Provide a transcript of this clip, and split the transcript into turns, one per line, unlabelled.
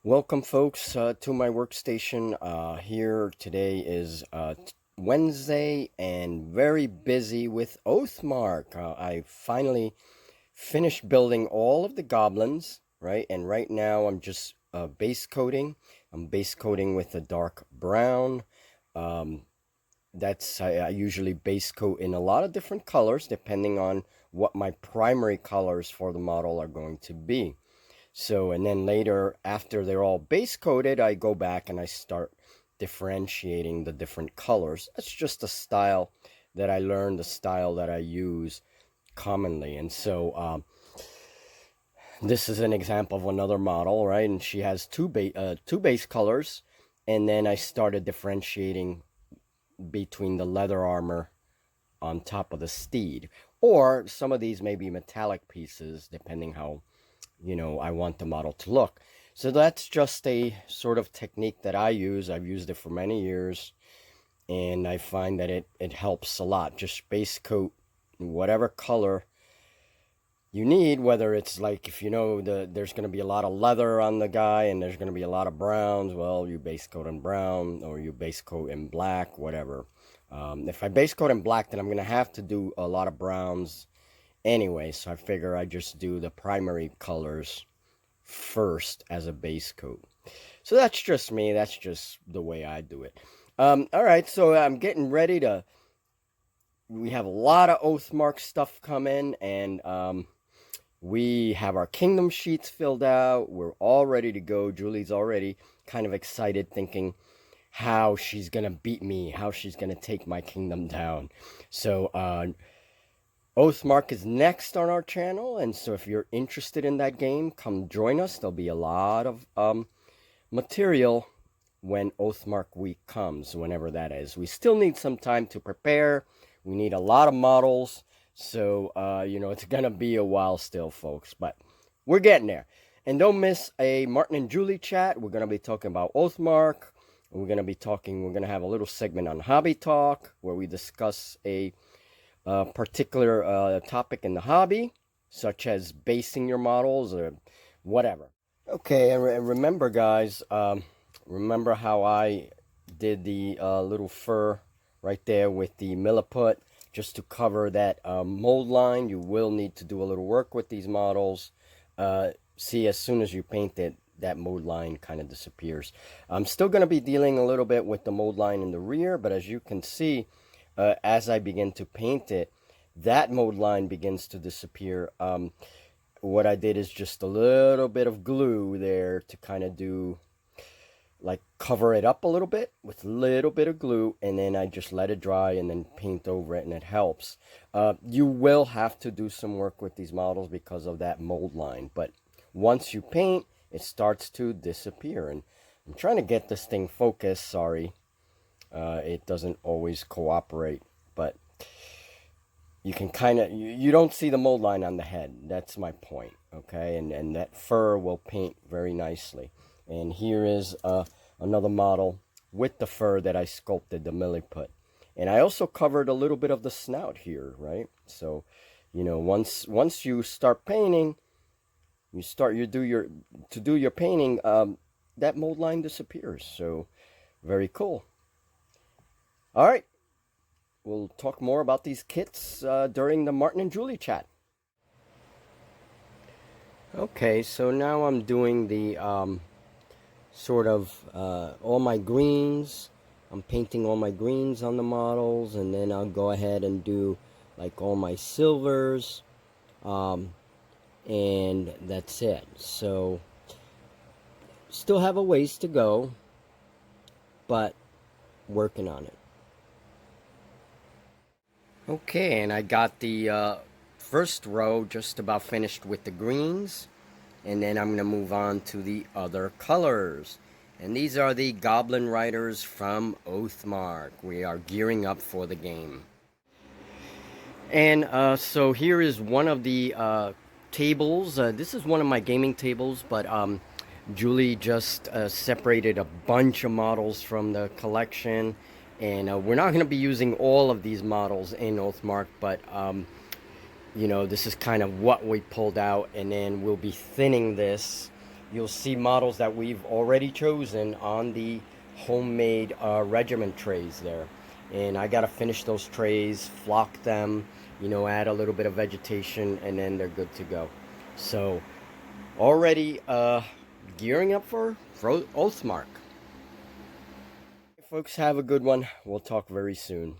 Welcome, folks, to my workstation. Here today is Wednesday and very busy with oathmark. I finally finished building all of the goblins, right? And right now I'm just base coating. I'm base coating with a dark brown. Um, I usually base coat in a lot of different colors depending on what my primary colors for the model are going to be. So, and then later, after they're all base coated, I go back and I start differentiating the different colors. That's just a style that I learned, the style that I use commonly. And so, this is an example of another model, right? And she has two base colors, and then I started differentiating between the leather armor on top of the steed. Or some of these may be metallic pieces, depending how I want the model to look. So that's just a sort of technique that I use. I've used it for many years, and I find that it helps a lot. Just base coat whatever color you need, whether it's like if there's going to be a lot of leather on the guy and there's going to be a lot of browns, well, you base coat in brown or you base coat in black, whatever. If I base coat in black, then I'm going to have to do a lot of browns anyway, so I figure I just do the primary colors first as a base coat. So that's just me. That's just the way I do it. All right, so I'm getting ready to. We have a lot of oathmark stuff coming, and we have our kingdom sheets filled out. We're all ready to go. Julie's already kind of excited, thinking how she's gonna beat me, how she's gonna take my kingdom down. So, oathmark is next on our channel, and so if you're interested in that game, come join us. There'll be a lot of material when oathmark week comes, whenever that is. We still need some time to prepare. We need a lot of models, so it's gonna be a while still, folks, but we're getting there. And don't miss a Martin and Julie chat. We're gonna be talking about oathmark. We're gonna have a little segment on hobby talk where we discuss a particular topic in the hobby, such as basing your models or whatever. Okay, and remember, guys, remember how I did the little fur right there with the milliput just to cover that mold line. You will need to do a little work with these models. See, as soon as you paint it, that mold line kind of disappears. I'm still going to be dealing a little bit with the mold line in the rear, but as you can see, as I begin to paint it, that mold line begins to disappear. What I did is just a little bit of glue there to kind of do, like, cover it up a little bit with a little bit of glue, and then I just let it dry and then paint over it, and it helps. You will have to do some work with these models because of that mold line, but once you paint, it starts to disappear. And I'm trying to get this thing focused. Sorry. It doesn't always cooperate, but you can kind of, you don't see the mold line on the head. That's my point, okay? And that fur will paint very nicely. And here is another model with the fur that I sculpted, the milliput. And I also covered a little bit of the snout here, right? So, once you start painting, to do your painting, that mold line disappears. So, very cool. All right, we'll talk more about these kits during the Martin and Julie chat. Okay, so now I'm doing the sort of all my greens. I'm painting all my greens on the models, and then I'll go ahead and do like all my silvers, and that's it. So still have a ways to go, but working on it. Okay, and I got the first row just about finished with the greens, and then I'm going to move on to the other colors. And these are the Goblin Riders from Oathmark. We are gearing up for the game. And so here is one of the tables. This is one of my gaming tables, but Julie just separated a bunch of models from the collection. And we're not going to be using all of these models in Oathmark, but this is kind of what we pulled out, and then we'll be thinning this you'll see models that we've already chosen on the homemade regiment trays there. And I gotta finish those trays, flock them, you know, add a little bit of vegetation, and then they're good to go. So already gearing up for oathmark. Folks, have a good one. We'll talk very soon.